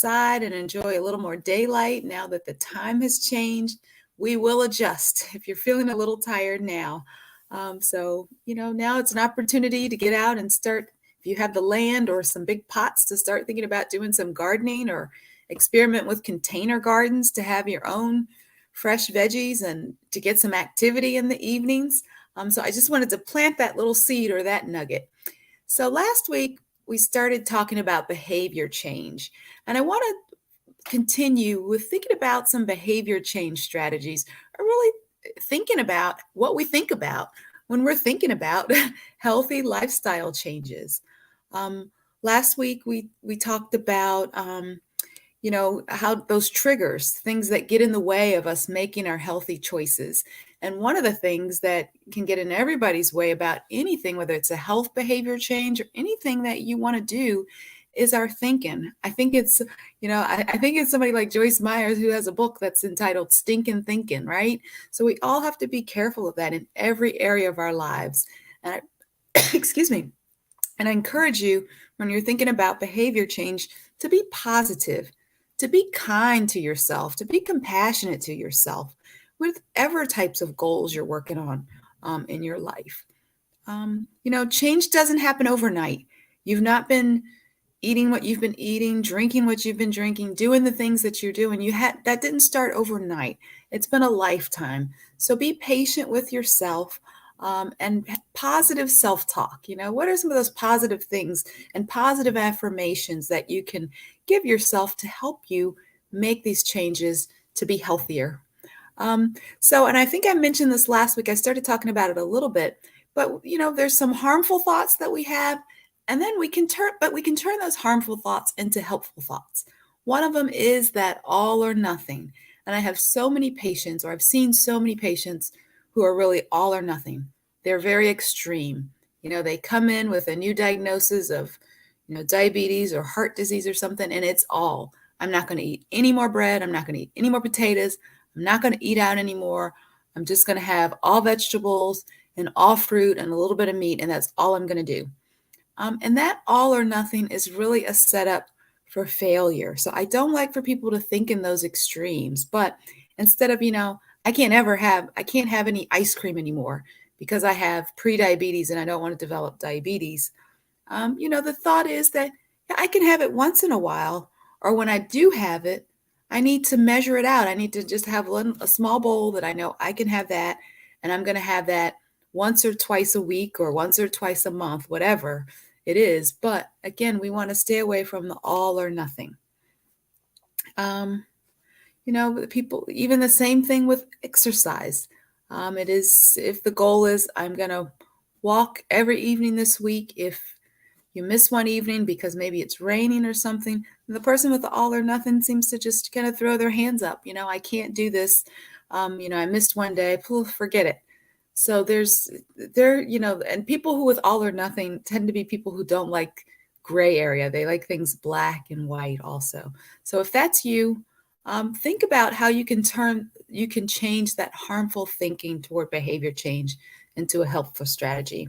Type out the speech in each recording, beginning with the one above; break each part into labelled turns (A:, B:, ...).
A: outside and enjoy a little more daylight now that the time has changed. We will adjust if you're feeling a little tired now. Now it's an opportunity to get out and start, if you have the land or some big pots, to start thinking about doing some gardening or experiment with container gardens to have your own fresh veggies and to get some activity in the evenings. So I just wanted to plant that little seed or that nugget. So last week, we started talking about behavior change, and I want to continue with thinking about some behavior change strategies, or really thinking about what we think about when we're thinking about healthy lifestyle changes. Last week, we talked about how those triggers, things that get in the way of us making our healthy choices. And one of the things that can get in everybody's way about anything, whether it's a health behavior change or anything that you want to do, is our thinking. I think it's, I think it's somebody like Joyce Myers who has a book that's entitled Stinkin' Thinking, right? So we all have to be careful of that in every area of our lives. And excuse me. And I encourage you, when you're thinking about behavior change, to be positive, to be kind to yourself, to be compassionate to yourself, whatever types of goals you're working on in your life. Change doesn't happen overnight. You've not been eating what you've been eating, drinking what you've been drinking, doing the things that you're doing. That didn't start overnight. It's been a lifetime. So be patient with yourself. And positive self-talk. What are some of those positive things and positive affirmations that you can give yourself to help you make these changes to be healthier? And I think I mentioned this last week. I started talking about it a little bit, but there's some harmful thoughts that we have, and then we can turn those harmful thoughts into helpful thoughts. One of them is that all or nothing. And I have so many patients, or I've seen so many patients who are really all or nothing. They're very extreme. They come in with a new diagnosis of, diabetes or heart disease or something, and it's all. I'm not going to eat any more bread. I'm not going to eat any more potatoes. I'm not going to eat out anymore. I'm just going to have all vegetables and all fruit and a little bit of meat, and that's all I'm going to do. And that all or nothing is really a setup for failure. So I don't like for people to think in those extremes, but instead of, I can't have any ice cream anymore because I have pre-diabetes and I don't want to develop diabetes. The thought is that I can have it once in a while, or when I do have it, I need to measure it out. I need to just have a small bowl that I know I can have that, and I'm going to have that once or twice a week or once or twice a month, whatever it is. But again, we want to stay away from the all or nothing. People, even the same thing with exercise. It is, if the goal is, I'm going to walk every evening this week. If you miss one evening because maybe it's raining or something, the person with the all or nothing seems to just kind of throw their hands up. I can't do this. I missed one day, forget it. So and people who with all or nothing tend to be people who don't like gray area. They like things black and white also. So if that's you, think about how you can change that harmful thinking toward behavior change into a helpful strategy.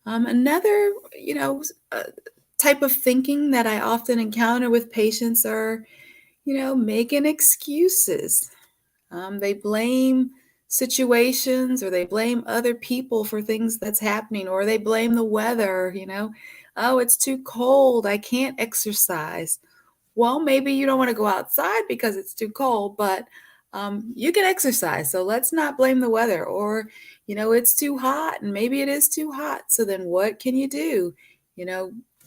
A: Another, type of thinking that I often encounter with patients are, making excuses. They blame situations, or they blame other people for things that's happening, or they blame the weather, oh, it's too cold, I can't exercise. Well, maybe you don't want to go outside because it's too cold, but you can exercise. So let's not blame the weather. Or, it's too hot, and maybe it is too hot. So then what can you do?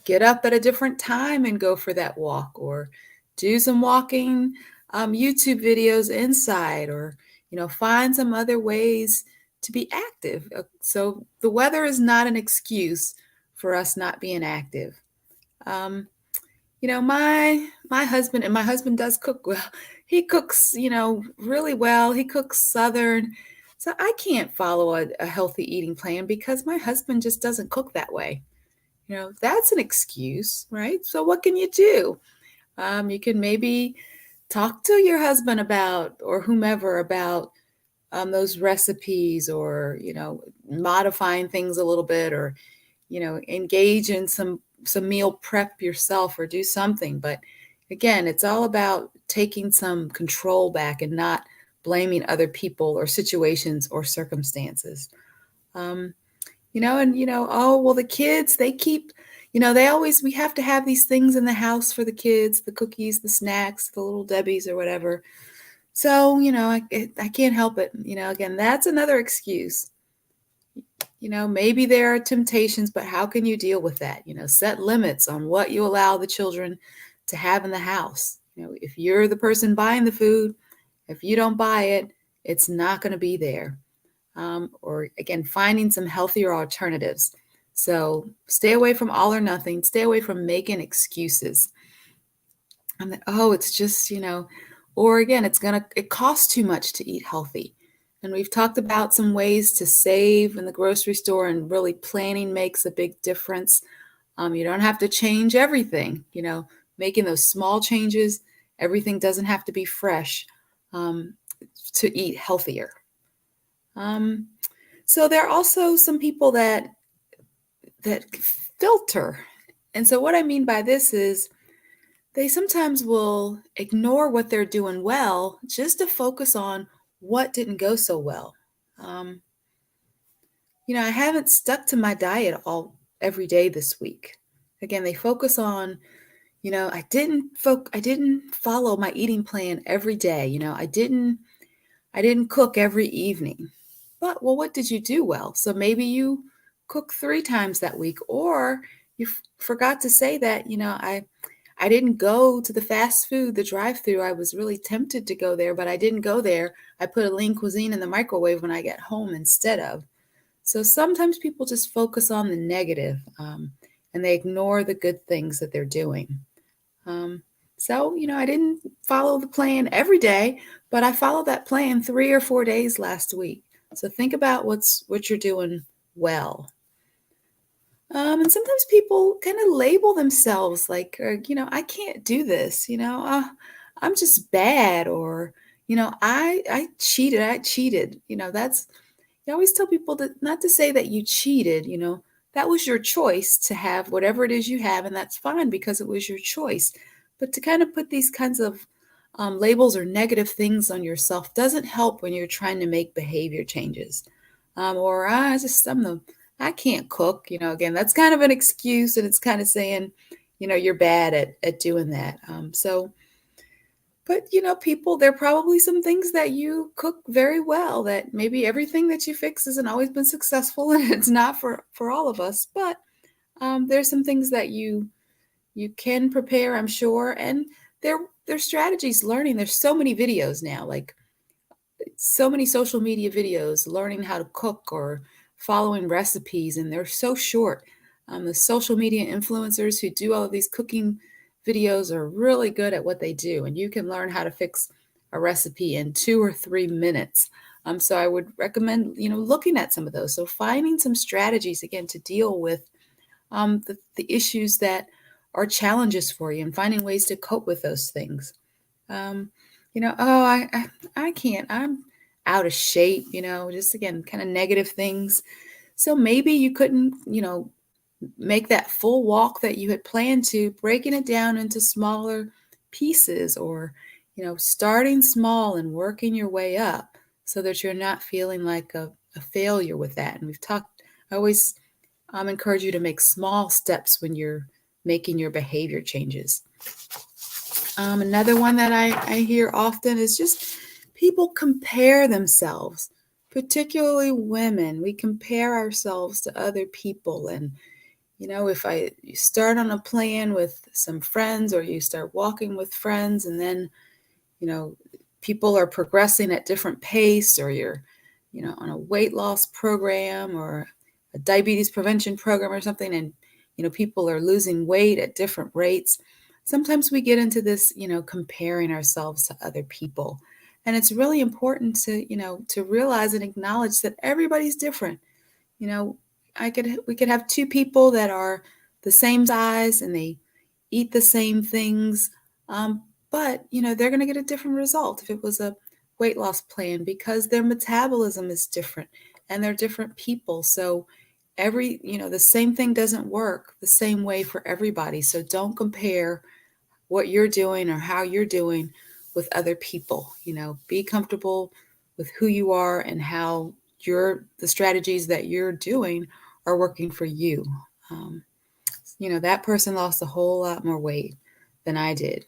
A: Get up at a different time and go for that walk, or do some walking YouTube videos inside, or, find some other ways to be active. So the weather is not an excuse for us not being active. My husband does cook well. He cooks, really well. He cooks Southern. So I can't follow a healthy eating plan because my husband just doesn't cook that way. That's an excuse, right? So what can you do? You can maybe talk to your husband about, or whomever, about those recipes, or, modifying things a little bit, or, engage in some meal prep yourself, or do something. But again, it's all about taking some control back and not blaming other people or situations or circumstances. Um, oh, well, the kids, they keep, they always, we have to have these things in the house for the kids, the cookies, the snacks, the little Debbies or whatever. So, I can't help it. Again, that's another excuse. Maybe there are temptations, but how can you deal with that? Set limits on what you allow the children to have in the house. If you're the person buying the food, if you don't buy it, it's not going to be there. Or again, finding some healthier alternatives. So stay away from all or nothing. Stay away from making excuses. And oh, it's just, or again, it costs too much to eat healthy. And we've talked about some ways to save in the grocery store, and really planning makes a big difference. You don't have to change everything, making those small changes. Everything doesn't have to be fresh to eat healthier. So there are also some people that filter. And so what I mean by this is they sometimes will ignore what they're doing well just to focus on what didn't go so well. I haven't stuck to my diet every day this week. Again, they focus on, I didn't follow my eating plan every day. I didn't cook every evening. But well, what did you do well? So maybe you cook 3 times that week, or you forgot to say that, I didn't go to the fast food, the drive-through. I was really tempted to go there, but I didn't go there. I put a lean cuisine in the microwave when I get home instead of. So sometimes people just focus on the negative, and they ignore the good things that they're doing. So, I didn't follow the plan every day, but I followed that plan 3 or 4 days last week. So think about what you're doing well. And sometimes people kind of label themselves like, I can't do this, I'm just bad, or, I cheated. You always tell people that not to say that you cheated, that was your choice to have whatever it is you have, and that's fine because it was your choice. But to kind of put these kinds of labels or negative things on yourself doesn't help when you're trying to make behavior changes. Or I can't cook. Again, that's kind of an excuse, and it's kind of saying, you're bad at doing that. But people, there are probably some things that you cook very well that maybe everything that you fix hasn't always been successful, and it's not for all of us. But there's some things that you can prepare, I'm sure, and there's strategies learning. There's so many videos now, like so many social media videos learning how to cook or following recipes, and they're so short. The social media influencers who do all of these cooking videos are really good at what they do, and you can learn how to fix a recipe in 2 or 3 minutes. So I would recommend, looking at some of those. So finding some strategies, again, to deal with the issues that are challenges for you, and finding ways to cope with those things. Oh, I can't, I'm out of shape, just again, kind of negative things. So maybe you couldn't, make that full walk that you had planned to, breaking it down into smaller pieces, or, starting small and working your way up so that you're not feeling like a failure with that. And I always encourage you to make small steps when you're making your behavior changes. Another one that I hear often is just people compare themselves, particularly women. We compare ourselves to other people. And, if you start on a plan with some friends, or you start walking with friends, and then, people are progressing at different pace, or you're, on a weight loss program or a diabetes prevention program or something, and, people are losing weight at different rates. Sometimes we get into this, comparing ourselves to other people. And it's really important to realize and acknowledge that everybody's different. You know, we could have 2 people that are the same size and they eat the same things, but they're going to get a different result if it was a weight loss plan, because their metabolism is different and they're different people. So the same thing doesn't work the same way for everybody. So don't compare what you're doing or how you're doing with other people. Be comfortable with who you are and how the strategies that you're doing are working for you. Um, that person lost a whole lot more weight than I did.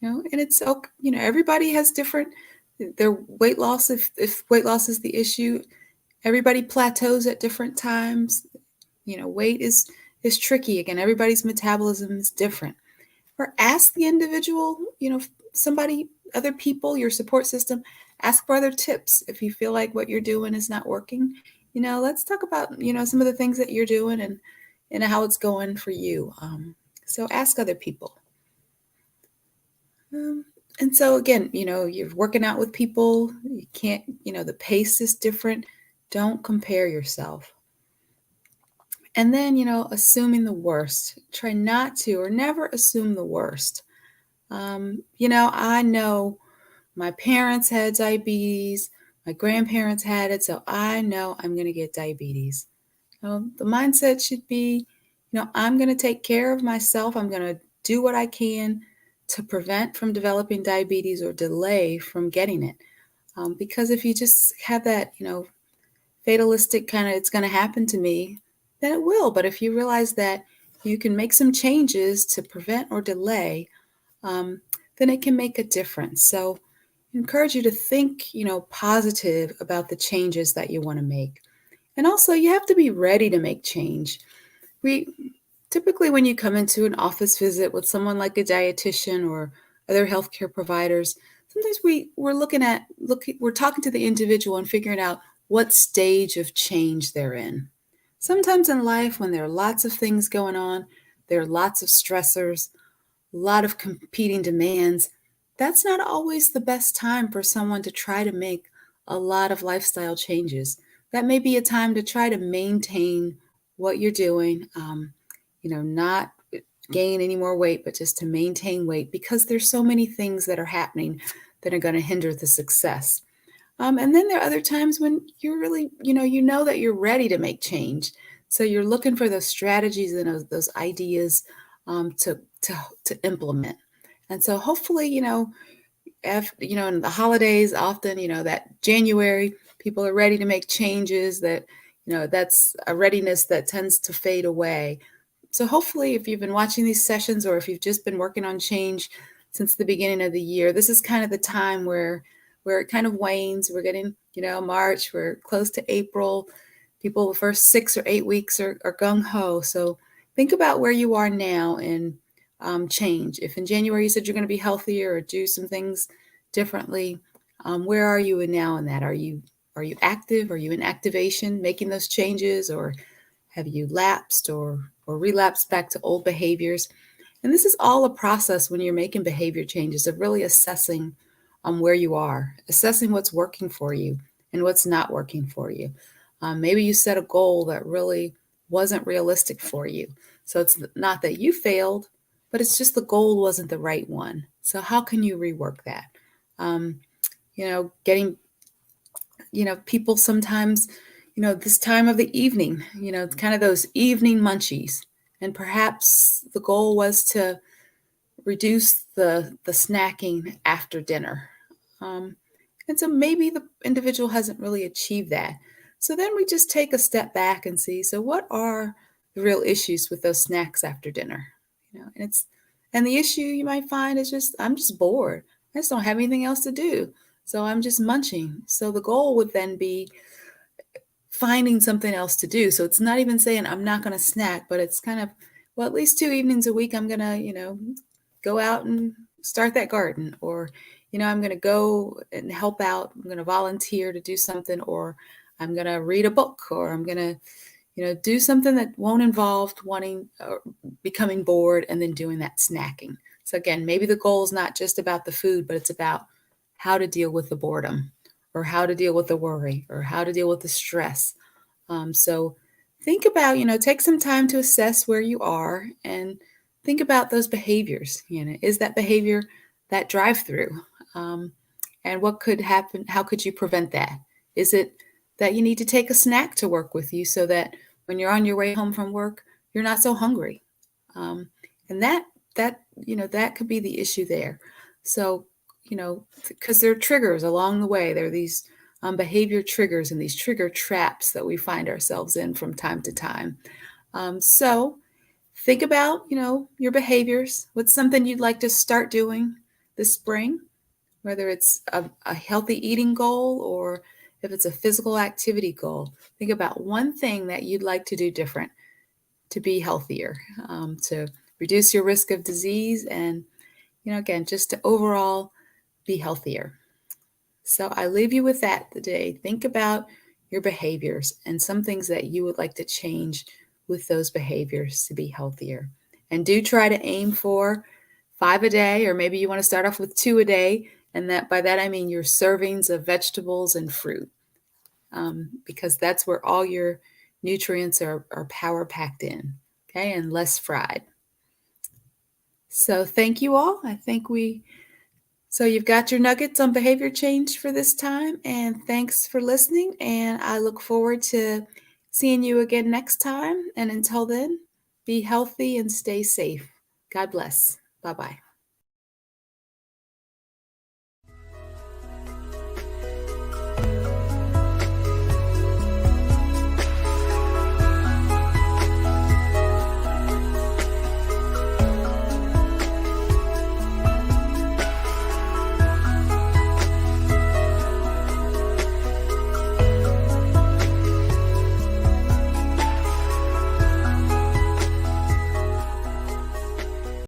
A: And it's okay. Everybody has different their weight loss. If weight loss is the issue, everybody plateaus at different times. Weight is tricky. Again, everybody's metabolism is different. Or ask the individual, somebody, other people, your support system, ask for other tips if you feel like what you're doing is not working. Let's talk about, some of the things that you're doing and how it's going for you. So ask other people. And so again, you're working out with people, you can't, the pace is different. Don't compare yourself. And then, assuming the worst. Try not to or never assume the worst. I know my parents had diabetes, my grandparents had it, so I know I'm going to get diabetes. The mindset should be, I'm going to take care of myself. I'm going to do what I can to prevent from developing diabetes or delay from getting it. Because if you just have that, fatalistic kind of, it's going to happen to me, then it will. But if you realize that you can make some changes to prevent or delay, then it can make a difference. So I encourage you to think, positive about the changes that you want to make. And also you have to be ready to make change. We typically, when you come into an office visit with someone like a dietitian or other healthcare providers, sometimes we're talking to the individual and figuring out what stage of change they're in. Sometimes in life, when there are lots of things going on, there are lots of stressors, a lot of competing demands, that's not always the best time for someone to try to make a lot of lifestyle changes. That may be a time to try to maintain what you're doing, not gain any more weight, but just to maintain weight, because there's so many things that are happening that are going to hinder the success. And then there are other times when you're really, that you're ready to make change. So you're looking for those strategies and those ideas to implement. And so hopefully, in the holidays, often, that January, people are ready to make changes that, that's a readiness that tends to fade away. So hopefully, if you've been watching these sessions or if you've just been working on change since the beginning of the year, this is kind of the time where it kind of wanes. We're getting, March, we're close to April. People, the first 6 or 8 weeks are gung-ho. So think about where you are now and change. If in January you said you're going to be healthier or do some things differently, where are you now in that? Are you active? Are you in activation, making those changes, or have you lapsed or relapsed back to old behaviors? And this is all a process when you're making behavior changes of really assessing where you are, assessing what's working for you and what's not working for you. Maybe you set a goal that really wasn't realistic for you. So it's not that you failed, but it's just the goal wasn't the right one. So how can you rework that? Getting, people sometimes, this time of the evening, kind of those evening munchies. And perhaps the goal was to reduce the snacking after dinner. And so maybe the individual hasn't really achieved that. So then we just take a step back and see, so what are the real issues with those snacks after dinner? And the issue you might find is just, I'm just bored. I just don't have anything else to do. So I'm just munching. So the goal would then be finding something else to do. So it's not even saying I'm not going to snack, but it's kind of, well, at least 2 evenings a week, I'm going to, go out and start that garden, or, I'm going to go and help out. I'm going to volunteer to do something, or I'm going to read a book, or I'm going to, do something that won't involve wanting or becoming bored and then doing that snacking. So again, maybe the goal is not just about the food, but it's about how to deal with the boredom, or how to deal with the worry, or how to deal with the stress. So think about, take some time to assess where you are and think about those behaviors. Is that behavior that drive-through? And what could happen? How could you prevent that? Is it that you need to take a snack to work with you so that when you're on your way home from work, you're not so hungry? And that that could be the issue there. So, because there are triggers along the way. There are these behavior triggers and these trigger traps that we find ourselves in from time to time. So think about, your behaviors. What's something you'd like to start doing this spring? Whether it's a healthy eating goal or if it's a physical activity goal. Think about one thing that you'd like to do different to be healthier, to reduce your risk of disease, and, again, just to overall be healthier. So I leave you with that today. Think about your behaviors and some things that you would like to change with those behaviors to be healthier. And do try to aim for 5 a day, or maybe you want to start off with 2 a day. And by that I mean your servings of vegetables and fruit, because that's where all your nutrients are power packed in, okay, and less fried. So thank you all. So you've got your nuggets on behavior change for this time, and thanks for listening, and I look forward to seeing you again next time. And until then, be healthy and stay safe. God bless. Bye-bye.